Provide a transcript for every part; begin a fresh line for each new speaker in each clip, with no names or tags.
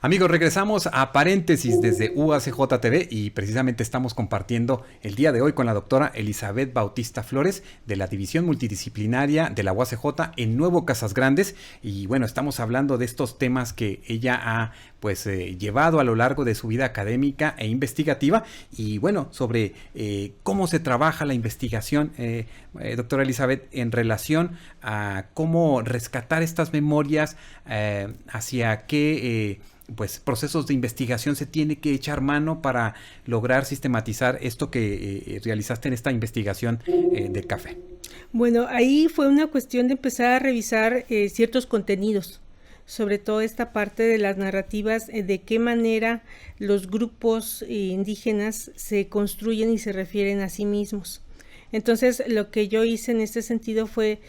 Amigos, regresamos a Paréntesis desde UACJ TV y precisamente estamos compartiendo el día de hoy con la doctora Elizabeth Bautista Flores de la División Multidisciplinaria de la UACJ en Nuevo Casas Grandes. Y bueno, estamos hablando de estos temas que ella ha llevado a lo largo de su vida académica e investigativa. Y bueno, sobre cómo se trabaja la investigación, doctora Elizabeth, en relación a cómo rescatar estas memorias, hacia qué procesos de investigación se tiene que echar mano para lograr sistematizar esto que realizaste en esta investigación del café.
Bueno, ahí fue una cuestión de empezar a revisar ciertos contenidos, sobre todo esta parte de las narrativas, de qué manera los grupos indígenas se construyen y se refieren a sí mismos. Entonces, lo que yo hice en este sentido fue,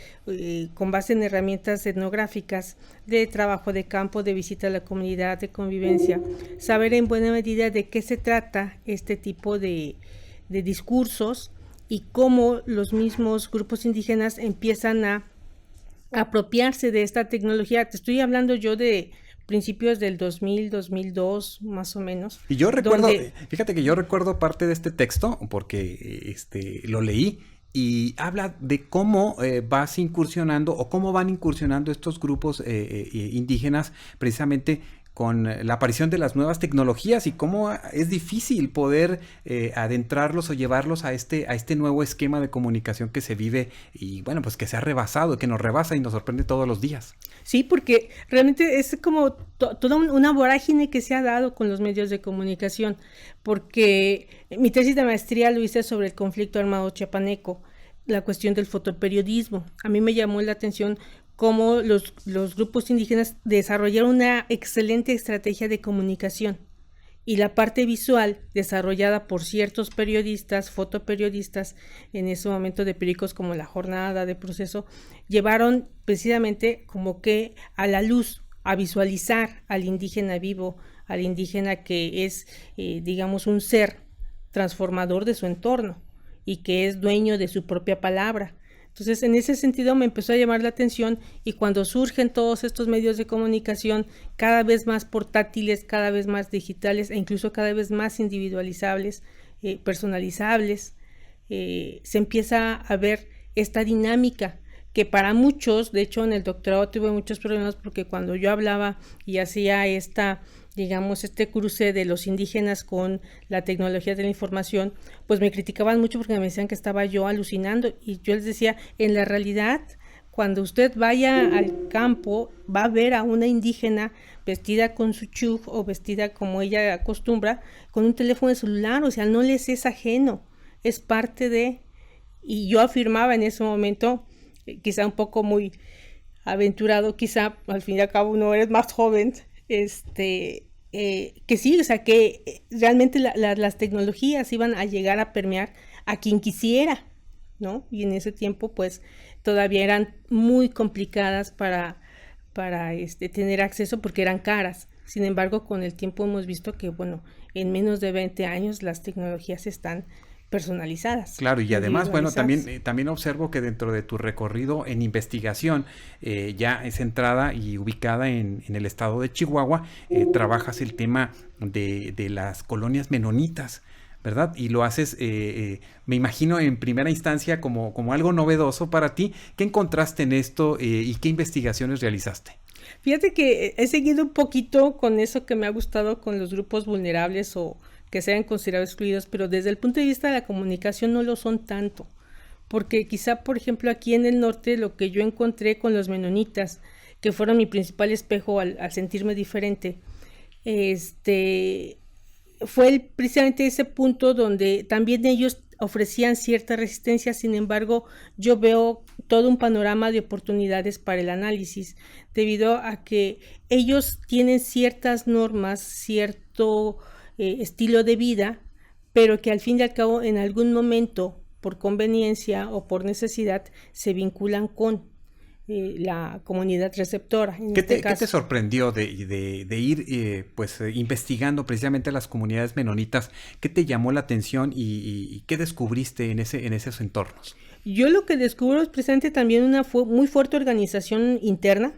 con base en herramientas etnográficas, de trabajo de campo, de visita a la comunidad, de convivencia, saber en buena medida de qué se trata este tipo de discursos y cómo los mismos grupos indígenas empiezan a apropiarse de esta tecnología. Te estoy hablando yo de principios del 2000, 2002, más o menos.
Y yo recuerdo, fíjate que yo recuerdo parte de este texto porque lo leí y habla de cómo vas incursionando o cómo van incursionando estos grupos indígenas precisamente con la aparición de las nuevas tecnologías y cómo es difícil poder adentrarlos o llevarlos a este nuevo esquema de comunicación que se vive y bueno, pues que se ha rebasado, que nos rebasa y nos sorprende todos los días.
Sí, porque realmente es como toda una vorágine que se ha dado con los medios de comunicación, porque mi tesis de maestría lo hice sobre el conflicto armado chiapaneco, la cuestión del fotoperiodismo. A mí me llamó la atención cómo los grupos indígenas desarrollaron una excelente estrategia de comunicación y la parte visual desarrollada por ciertos periodistas, fotoperiodistas, en ese momento de periódicos como La Jornada, de Proceso, llevaron precisamente como que a la luz, a visualizar al indígena vivo, al indígena que es, digamos, un ser transformador de su entorno y que es dueño de su propia palabra. Entonces, en ese sentido me empezó a llamar la atención y cuando surgen todos estos medios de comunicación cada vez más portátiles, cada vez más digitales e incluso cada vez más individualizables, personalizables, se empieza a ver esta dinámica que para muchos, de hecho en el doctorado tuve muchos problemas porque cuando yo hablaba y hacía este cruce de los indígenas con la tecnología de la información, pues me criticaban mucho porque me decían que estaba yo alucinando y yo les decía, en la realidad, cuando usted vaya al campo, va a ver a una indígena vestida con su chug o vestida como ella acostumbra, con un teléfono de celular, o sea, no les es ajeno, es parte de, y yo afirmaba en ese momento, quizá un poco muy aventurado, quizá al fin y al cabo no eres más joven, que sí, o sea, que realmente las tecnologías iban a llegar a permear a quien quisiera, ¿no? Y en ese tiempo, pues, todavía eran muy complicadas para tener acceso porque eran caras. Sin embargo, con el tiempo hemos visto que, bueno, en menos de 20 años las tecnologías están personalizadas.
Claro, y además, bueno, también observo que dentro de tu recorrido en investigación, ya centrada y ubicada en el estado de Chihuahua, trabajas el tema de las colonias menonitas, ¿verdad? Y lo haces, me imagino, en primera instancia como algo novedoso para ti. ¿Qué encontraste en esto y qué investigaciones realizaste?
Fíjate que he seguido un poquito con eso que me ha gustado con los grupos vulnerables o que sean considerados excluidos, pero desde el punto de vista de la comunicación no lo son tanto, porque quizá, por ejemplo, aquí en el norte lo que yo encontré con los menonitas, que fueron mi principal espejo al sentirme diferente, fue precisamente ese punto donde también ellos ofrecían cierta resistencia. Sin embargo, yo veo todo un panorama de oportunidades para el análisis, debido a que ellos tienen ciertas normas, cierto estilo de vida, pero que al fin y al cabo en algún momento, por conveniencia o por necesidad, se vinculan con la comunidad receptora.
¿Qué te sorprendió de ir investigando precisamente las comunidades menonitas? ¿Qué te llamó la atención y qué descubriste en esos entornos?
Yo lo que descubro es precisamente también una muy fuerte organización interna,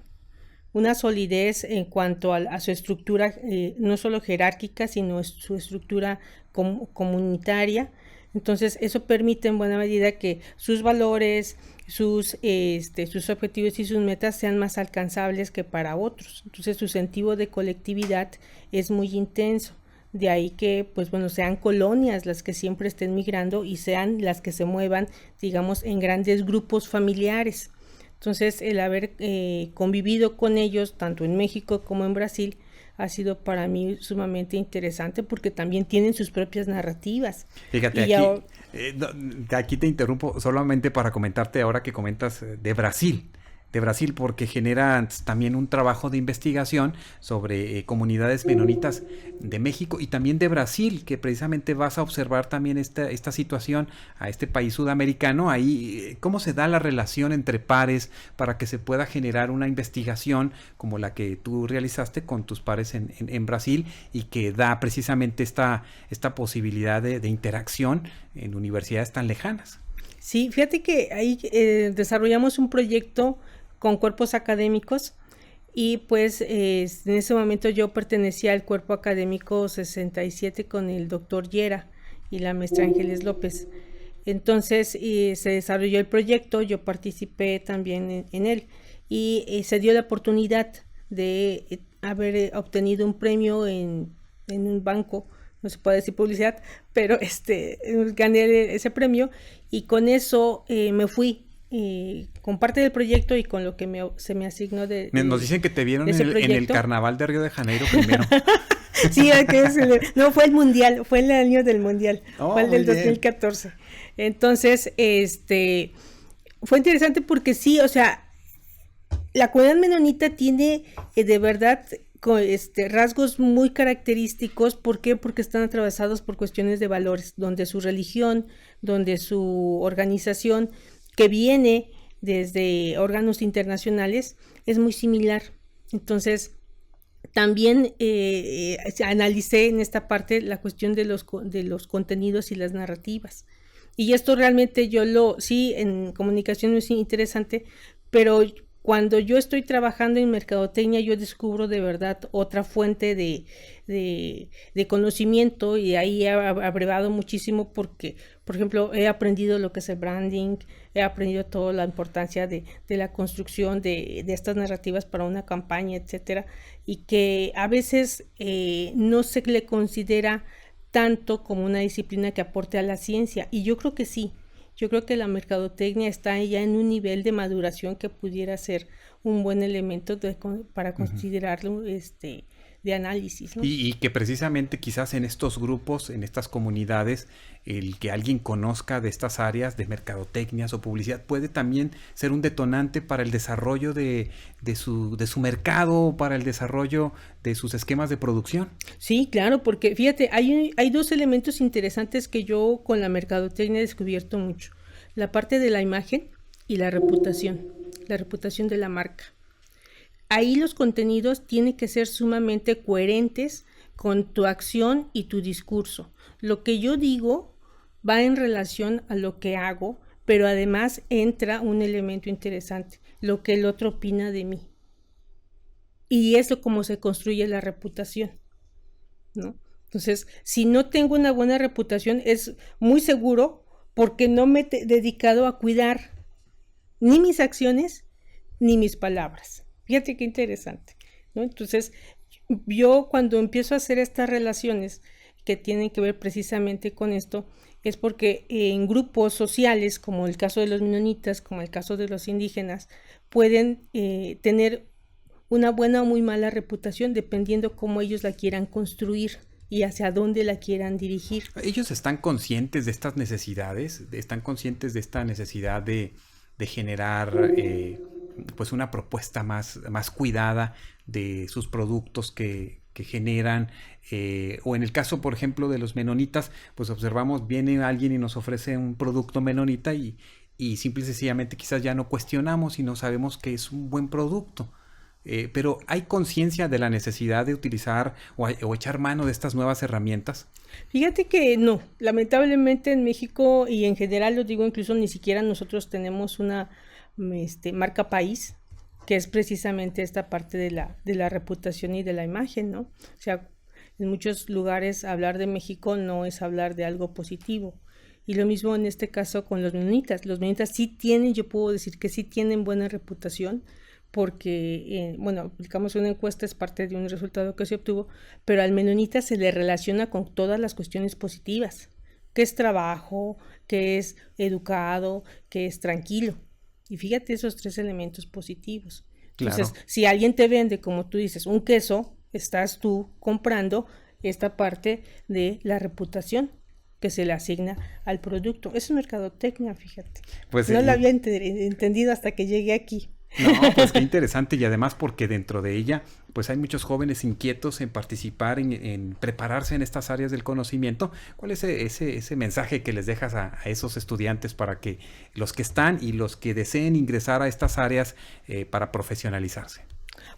una solidez en cuanto a su estructura, no solo jerárquica, sino su estructura comunitaria. Entonces eso permite en buena medida que sus valores, sus objetivos y sus metas sean más alcanzables que para otros. Entonces su sentido de colectividad es muy intenso. De ahí que, pues bueno, sean colonias las que siempre estén migrando y sean las que se muevan, digamos, en grandes grupos familiares. Entonces, el haber convivido con ellos, tanto en México como en Brasil, ha sido para mí sumamente interesante porque también tienen sus propias narrativas.
Fíjate, aquí te interrumpo solamente para comentarte ahora que comentas de Brasil, porque genera también un trabajo de investigación sobre comunidades menonitas de México y también de Brasil, que precisamente vas a observar también esta situación a este país sudamericano, ahí cómo se da la relación entre pares para que se pueda generar una investigación como la que tú realizaste con tus pares en Brasil y que da precisamente esta posibilidad de interacción en universidades tan lejanas.
Sí, fíjate que ahí desarrollamos un proyecto con cuerpos académicos y pues en ese momento yo pertenecía al cuerpo académico 67 con el doctor Yera y la maestra Ángeles López. Entonces se desarrolló el proyecto, yo participé también en él y se dio la oportunidad de haber obtenido un premio en un banco, no se puede decir publicidad, pero gané ese premio y con eso me fui con parte del proyecto y con lo que se me asignó
nos dicen que te vieron en el carnaval de Río de Janeiro primero.
Sí, no, fue el mundial, fue el año del mundial, fue el del 2014. Entonces, fue interesante porque sí, o sea, la comunidad menonita tiene de verdad rasgos muy característicos. ¿Por qué? Porque están atravesados por cuestiones de valores, donde su religión, donde su organización, que viene desde órganos internacionales, es muy similar. Entonces, también analicé en esta parte la cuestión de los contenidos y las narrativas. Y esto realmente sí, en comunicación es interesante, pero cuando yo estoy trabajando en mercadotecnia, yo descubro de verdad otra fuente de conocimiento y ahí he abrevado muchísimo porque, por ejemplo, he aprendido lo que es el branding, he aprendido toda la importancia de la construcción de estas narrativas para una campaña, etcétera, y que a veces no se le considera tanto como una disciplina que aporte a la ciencia, y yo creo que sí. Yo creo que la mercadotecnia está ya en un nivel de maduración que pudiera ser un buen elemento para considerarlo de análisis, ¿no?
Y que precisamente quizás en estos grupos, en estas comunidades, el que alguien conozca de estas áreas de mercadotecnias o publicidad puede también ser un detonante para el desarrollo de su mercado, para el desarrollo de sus esquemas de producción.
Sí, claro, porque fíjate, hay dos elementos interesantes que yo con la mercadotecnia he descubierto mucho. La parte de la imagen y la reputación de la marca. Ahí los contenidos tienen que ser sumamente coherentes con tu acción y tu discurso. Lo que yo digo va en relación a lo que hago, pero además entra un elemento interesante, lo que el otro opina de mí. Y eso es como se construye la reputación, ¿no? Entonces, si no tengo una buena reputación, es muy seguro porque no me he dedicado a cuidar ni mis acciones ni mis palabras. Fíjate qué interesante, ¿no? Entonces, yo cuando empiezo a hacer estas relaciones que tienen que ver precisamente con esto, es porque en grupos sociales, como el caso de los menonitas, como el caso de los indígenas, pueden tener una buena o muy mala reputación dependiendo cómo ellos la quieran construir y hacia dónde la quieran dirigir.
¿Ellos están conscientes de estas necesidades? ¿Están conscientes de esta necesidad de generar pues una propuesta más cuidada de sus productos que generan? O en el caso, por ejemplo, de los menonitas, pues observamos, viene alguien y nos ofrece un producto menonita y simple y sencillamente quizás ya no cuestionamos y no sabemos que es un buen producto. Pero ¿hay conciencia de la necesidad de utilizar o echar mano de estas nuevas herramientas?
Fíjate que no, lamentablemente en México y en general, lo digo, incluso ni siquiera nosotros tenemos una marca país, que es precisamente esta parte de la reputación y de la imagen, ¿no? O sea, en muchos lugares hablar de México no es hablar de algo positivo. Y lo mismo en este caso con los menonitas. Los menonitas sí tienen, yo puedo decir que sí tienen buena reputación, porque, bueno, aplicamos una encuesta, es parte de un resultado que se obtuvo, pero al menonita se le relaciona con todas las cuestiones positivas, que es trabajo, que es educado, que es tranquilo. Y fíjate esos 3 elementos positivos. Entonces, claro, si alguien te vende, como tú dices, un queso, estás tú comprando esta parte de la reputación que se le asigna al producto. Eso es mercadotecnia, fíjate. Pues no lo había entendido hasta que llegué aquí.
No, pues qué interesante, y además porque dentro de ella pues hay muchos jóvenes inquietos en participar, en prepararse en estas áreas del conocimiento. ¿Cuál es ese mensaje que les dejas a esos estudiantes para que los que están y los que deseen ingresar a estas áreas para profesionalizarse?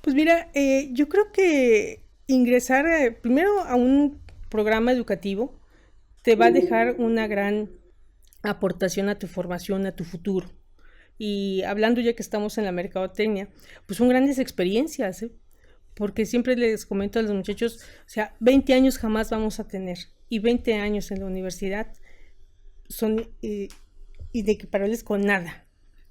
Pues mira, yo creo que ingresar primero a un programa educativo te va a dejar una gran aportación a tu formación, a tu futuro. Y hablando ya que estamos en la mercadotecnia, pues son grandes experiencias, ¿eh? Porque siempre les comento a los muchachos, o sea, 20 años jamás vamos a tener, y 20 años en la universidad son inequiparables con nada,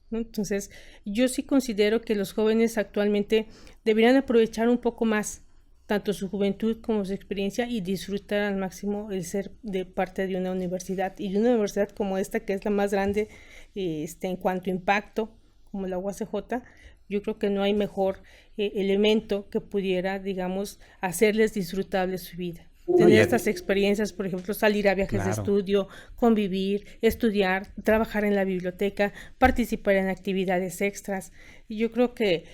¿no? Entonces, yo sí considero que los jóvenes actualmente deberían aprovechar un poco más tanto su juventud como su experiencia y disfrutar al máximo el ser de parte de una universidad, y de una universidad como esta, que es la más grande en cuanto a impacto, como la UACJ. Yo creo que no hay mejor elemento que pudiera, digamos, hacerles disfrutable su vida. Tener estas experiencias, por ejemplo, salir a viajes de estudio, convivir, estudiar, trabajar en la biblioteca, participar en actividades extras. Y yo creo que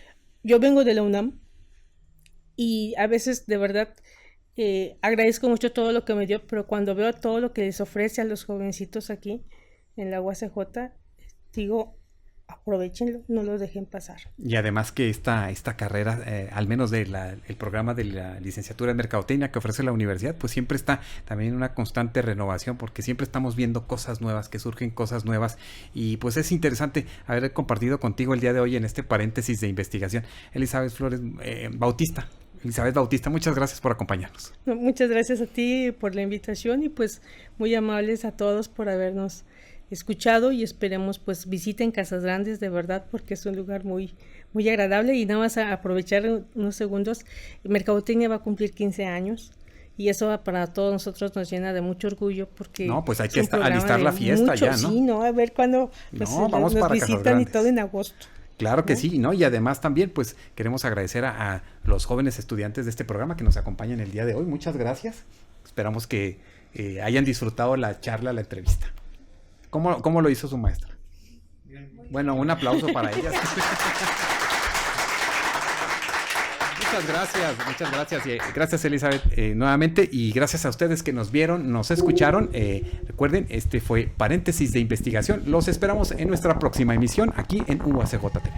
yo vengo de la UNAM y a veces de verdad agradezco mucho todo lo que me dio, pero cuando veo todo lo que les ofrece a los jovencitos aquí en la UACJ, digo, aprovechenlo, no los dejen pasar.
Y además que esta carrera, al menos el programa de la licenciatura en mercadotecnia que ofrece la universidad, pues siempre está también una constante renovación, porque siempre estamos viendo cosas nuevas, que surgen cosas nuevas, y pues es interesante haber compartido contigo el día de hoy en este paréntesis de investigación. Elizabeth Flores Bautista, muchas gracias por acompañarnos.
Muchas gracias a ti por la invitación, y pues muy amables a todos por habernos escuchado, y esperemos pues visiten Casas Grandes de verdad, porque es un lugar muy, muy agradable. Y nada más a aprovechar unos segundos, Mercadotecnia va a cumplir 15 años y eso para todos nosotros nos llena de mucho orgullo, porque
no, pues hay que alistar la fiesta ya, ¿no?
Sí, ¿no? A ver cuándo pues,
vamos
nos
para
visitan y todo en agosto.
Claro que sí, ¿no? Y además también pues queremos agradecer a los jóvenes estudiantes de este programa que nos acompañan el día de hoy. Muchas gracias. Esperamos que hayan disfrutado la charla, la entrevista. ¿Cómo lo hizo su maestra? Bueno, un aplauso para ellas. Muchas gracias. Y gracias, Elizabeth, nuevamente, y gracias a ustedes que nos vieron, nos escucharon. Recuerden, este fue Paréntesis de Investigación. Los esperamos en nuestra próxima emisión aquí en UACJ TV.